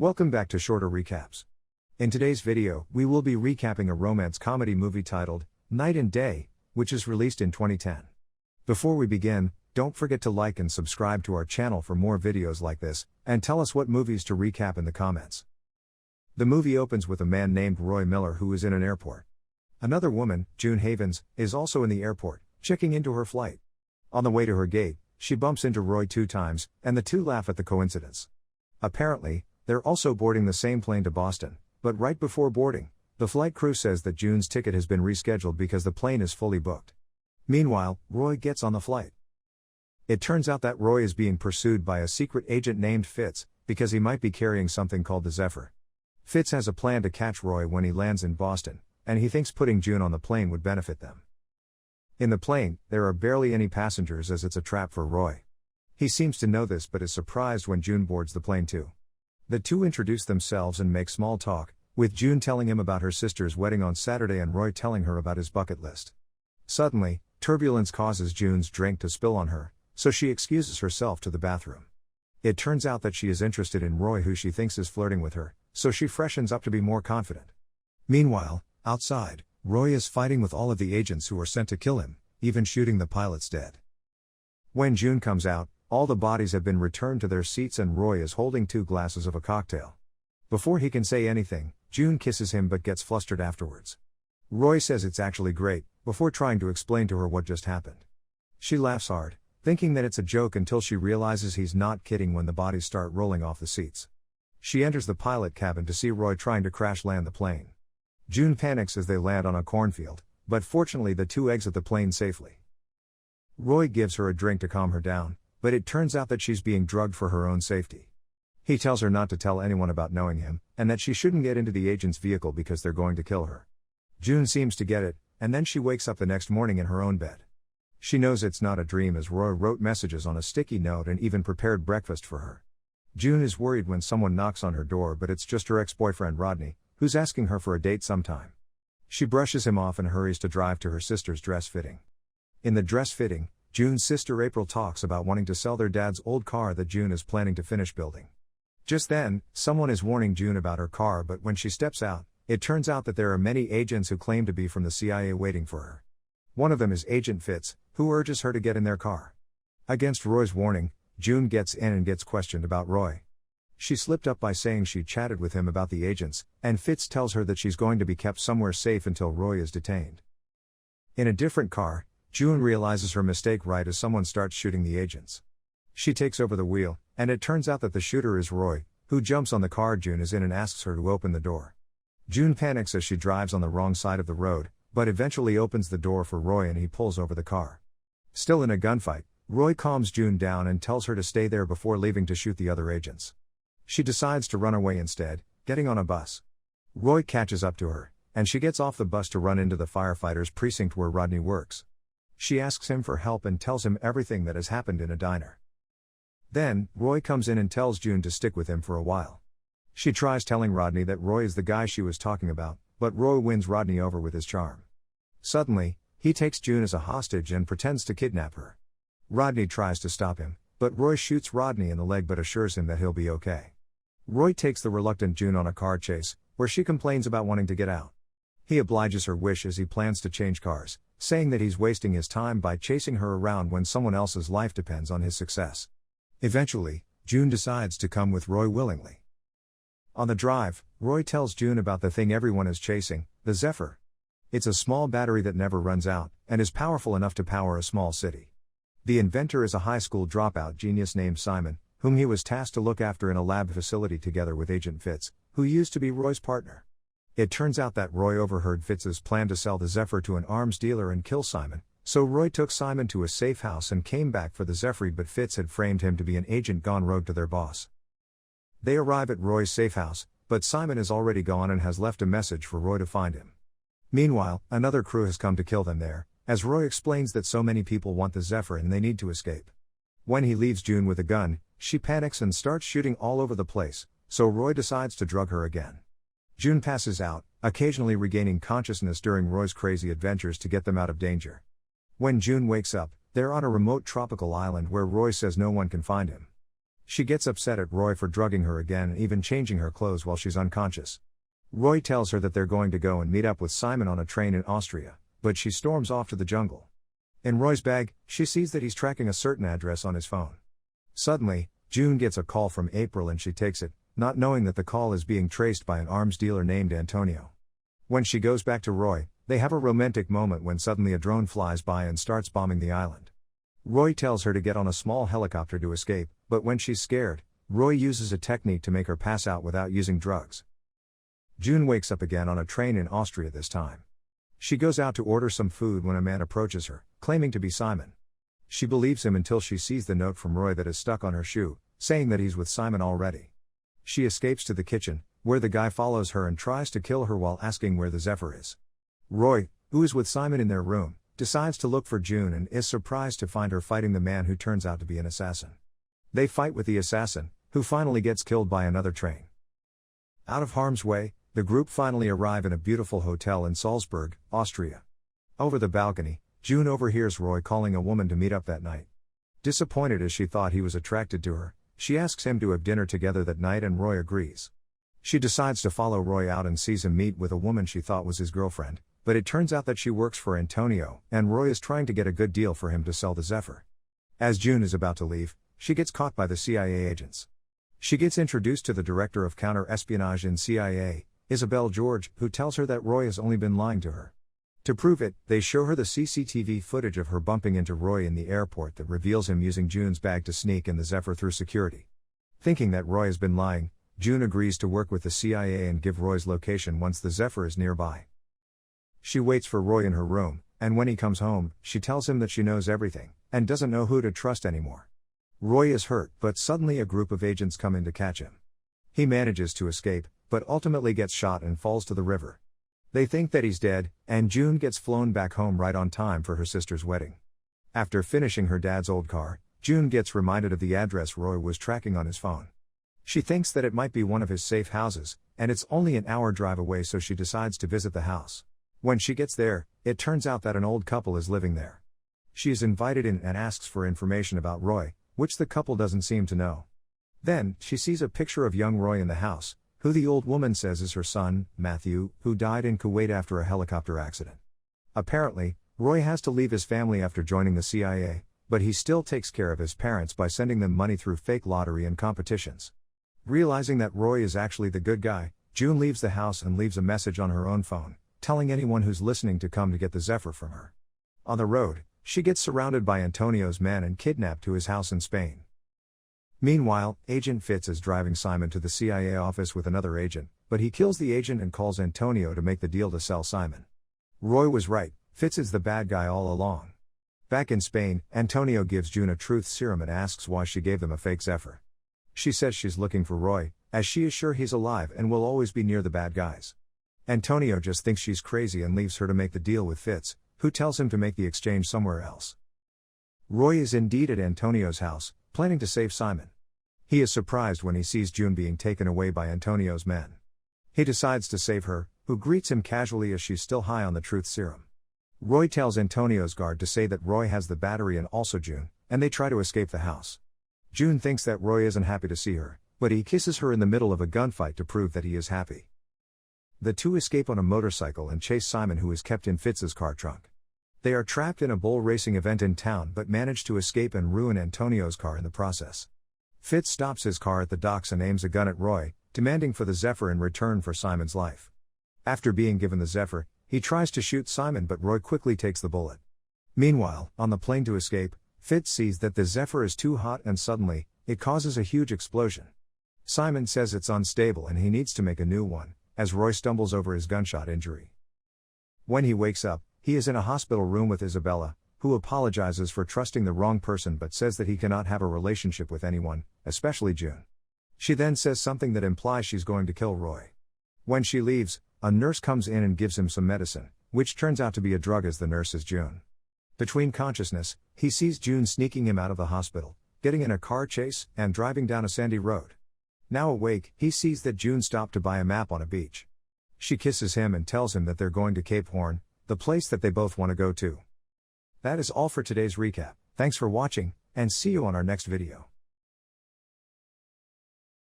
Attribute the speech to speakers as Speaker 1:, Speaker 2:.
Speaker 1: Welcome back to Shorter Recaps. In today's video, we will be recapping a romance comedy movie titled Night and Day, which is released in 2010. Before we begin, don't forget to like and subscribe to our channel for more videos like this, and tell us what movies to recap in the comments. The movie opens with a man named Roy Miller who is in an airport. Another woman, June Havens, is also in the airport, checking into her flight. On the way to her gate, she bumps into Roy 2 times, and the two laugh at the coincidence. Apparently, they're also boarding the same plane to Boston, but right before boarding, the flight crew says that June's ticket has been rescheduled because the plane is fully booked. Meanwhile, Roy gets on the flight. It turns out that Roy is being pursued by a secret agent named Fitz, because he might be carrying something called the Zephyr. Fitz has a plan to catch Roy when he lands in Boston, and he thinks putting June on the plane would benefit them. In the plane, there are barely any passengers as it's a trap for Roy. He seems to know this but is surprised when June boards the plane too. The two introduce themselves and make small talk, with June telling him about her sister's wedding on Saturday and Roy telling her about his bucket list. Suddenly, turbulence causes June's drink to spill on her, so she excuses herself to the bathroom. It turns out that she is interested in Roy, who she thinks is flirting with her, so she freshens up to be more confident. Meanwhile, outside, Roy is fighting with all of the agents who are sent to kill him, even shooting the pilots dead. When June comes out, all the bodies have been returned to their seats and Roy is holding 2 glasses of a cocktail. Before he can say anything, June kisses him but gets flustered afterwards. Roy says it's actually great, before trying to explain to her what just happened. She laughs hard, thinking that it's a joke until she realizes he's not kidding when the bodies start rolling off the seats. She enters the pilot cabin to see Roy trying to crash land the plane. June panics as they land on a cornfield, but fortunately the two exit the plane safely. Roy gives her a drink to calm her down, but it turns out that she's being drugged for her own safety. He tells her not to tell anyone about knowing him, and that she shouldn't get into the agent's vehicle because they're going to kill her. June seems to get it, and then she wakes up the next morning in her own bed. She knows it's not a dream as Roy wrote messages on a sticky note and even prepared breakfast for her. June is worried when someone knocks on her door, but it's just her ex-boyfriend Rodney, who's asking her for a date sometime. She brushes him off and hurries to drive to her sister's dress fitting. In the dress fitting, June's sister April talks about wanting to sell their dad's old car that June is planning to finish building. Just then, someone is warning June about her car, but when she steps out, it turns out that there are many agents who claim to be from the CIA waiting for her. One of them is Agent Fitz, who urges her to get in their car. Against Roy's warning, June gets in and gets questioned about Roy. She slipped up by saying she chatted with him about the agents, and Fitz tells her that she's going to be kept somewhere safe until Roy is detained. In a different car, June realizes her mistake right as someone starts shooting the agents. She takes over the wheel, and it turns out that the shooter is Roy, who jumps on the car June is in and asks her to open the door. June panics as she drives on the wrong side of the road, but eventually opens the door for Roy and he pulls over the car. Still in a gunfight, Roy calms June down and tells her to stay there before leaving to shoot the other agents. She decides to run away instead, getting on a bus. Roy catches up to her, and she gets off the bus to run into the firefighters' precinct where Rodney works. She asks him for help and tells him everything that has happened in a diner. Then, Roy comes in and tells June to stick with him for a while. She tries telling Rodney that Roy is the guy she was talking about, but Roy wins Rodney over with his charm. Suddenly, he takes June as a hostage and pretends to kidnap her. Rodney tries to stop him, but Roy shoots Rodney in the leg but assures him that he'll be okay. Roy takes the reluctant June on a car chase, where she complains about wanting to get out. He obliges her wish as he plans to change cars, saying that he's wasting his time by chasing her around when someone else's life depends on his success. Eventually, June decides to come with Roy willingly. On the drive, Roy tells June about the thing everyone is chasing, the Zephyr. It's a small battery that never runs out, and is powerful enough to power a small city. The inventor is a high school dropout genius named Simon, whom he was tasked to look after in a lab facility together with Agent Fitz, who used to be Roy's partner. It turns out that Roy overheard Fitz's plan to sell the Zephyr to an arms dealer and kill Simon, so Roy took Simon to a safe house and came back for the Zephyr, but Fitz had framed him to be an agent gone rogue to their boss. They arrive at Roy's safe house, but Simon is already gone and has left a message for Roy to find him. Meanwhile, another crew has come to kill them there, as Roy explains that so many people want the Zephyr and they need to escape. When he leaves June with a gun, she panics and starts shooting all over the place, so Roy decides to drug her again. June passes out, occasionally regaining consciousness during Roy's crazy adventures to get them out of danger. When June wakes up, they're on a remote tropical island where Roy says no one can find him. She gets upset at Roy for drugging her again and even changing her clothes while she's unconscious. Roy tells her that they're going to go and meet up with Simon on a train in Austria, but she storms off to the jungle. In Roy's bag, she sees that he's tracking a certain address on his phone. Suddenly, June gets a call from April and she takes it, not knowing that the call is being traced by an arms dealer named Antonio. When she goes back to Roy, they have a romantic moment when suddenly a drone flies by and starts bombing the island. Roy tells her to get on a small helicopter to escape, but when she's scared, Roy uses a technique to make her pass out without using drugs. June wakes up again on a train in Austria this time. She goes out to order some food when a man approaches her, claiming to be Simon. She believes him until she sees the note from Roy that is stuck on her shoe, saying that he's with Simon already. She escapes to the kitchen, where the guy follows her and tries to kill her while asking where the Zephyr is. Roy, who is with Simon in their room, decides to look for June and is surprised to find her fighting the man who turns out to be an assassin. They fight with the assassin, who finally gets killed by another train. Out of harm's way, the group finally arrive in a beautiful hotel in Salzburg, Austria. Over the balcony, June overhears Roy calling a woman to meet up that night. Disappointed as she thought he was attracted to her, she asks him to have dinner together that night and Roy agrees. She decides to follow Roy out and sees him meet with a woman she thought was his girlfriend, but it turns out that she works for Antonio, and Roy is trying to get a good deal for him to sell the Zephyr. As June is about to leave, she gets caught by the CIA agents. She gets introduced to the director of counter-espionage in CIA, Isabel George, who tells her that Roy has only been lying to her. To prove it, they show her the CCTV footage of her bumping into Roy in the airport that reveals him using June's bag to sneak in the Zephyr through security. Thinking that Roy has been lying, June agrees to work with the CIA and give Roy's location once the Zephyr is nearby. She waits for Roy in her room, and when he comes home, she tells him that she knows everything, and doesn't know who to trust anymore. Roy is hurt, but suddenly a group of agents come in to catch him. He manages to escape, but ultimately gets shot and falls to the river. They think that he's dead, and June gets flown back home right on time for her sister's wedding. After finishing her dad's old car, June gets reminded of the address Roy was tracking on his phone. She thinks that it might be one of his safe houses, and it's only an hour drive away, so she decides to visit the house. When she gets there, it turns out that an old couple is living there. She is invited in and asks for information about Roy, which the couple doesn't seem to know. Then, she sees a picture of young Roy in the house, who the old woman says is her son, Matthew, who died in Kuwait after a helicopter accident. Apparently, Roy has to leave his family after joining the CIA, but he still takes care of his parents by sending them money through fake lottery and competitions. Realizing that Roy is actually the good guy, June leaves the house and leaves a message on her own phone, telling anyone who's listening to come to get the Zephyr from her. On the road, she gets surrounded by Antonio's men and kidnapped to his house in Spain. Meanwhile, Agent Fitz is driving Simon to the CIA office with another agent, but he kills the agent and calls Antonio to make the deal to sell Simon. Roy was right, Fitz is the bad guy all along. Back in Spain, Antonio gives June a truth serum and asks why she gave them a fake Zephyr. She says she's looking for Roy, as she is sure he's alive and will always be near the bad guys. Antonio just thinks she's crazy and leaves her to make the deal with Fitz, who tells him to make the exchange somewhere else. Roy is indeed at Antonio's house, planning to save Simon. He is surprised when he sees June being taken away by Antonio's men. He decides to save her, who greets him casually as she's still high on the truth serum. Roy tells Antonio's guard to say that Roy has the battery and also June, and they try to escape the house. June thinks that Roy isn't happy to see her, but he kisses her in the middle of a gunfight to prove that he is happy. The two escape on a motorcycle and chase Simon, who is kept in Fitz's car trunk. They are trapped in a bull racing event in town but manage to escape and ruin Antonio's car in the process. Fitz stops his car at the docks and aims a gun at Roy, demanding for the Zephyr in return for Simon's life. After being given the Zephyr, he tries to shoot Simon but Roy quickly takes the bullet. Meanwhile, on the plane to escape, Fitz sees that the Zephyr is too hot and suddenly, it causes a huge explosion. Simon says it's unstable and he needs to make a new one, as Roy stumbles over his gunshot injury. When he wakes up, he is in a hospital room with Isabella, who apologizes for trusting the wrong person but says that he cannot have a relationship with anyone, especially June. She then says something that implies she's going to kill Roy. When she leaves, a nurse comes in and gives him some medicine, which turns out to be a drug as the nurse is June. Between consciousness, he sees June sneaking him out of the hospital, getting in a car chase, and driving down a sandy road. Now awake, he sees that June stopped to buy a map on a beach. She kisses him and tells him that they're going to Cape Horn, the place that they both want to go to. That is all for today's recap. Thanks for watching, and see you on our next video.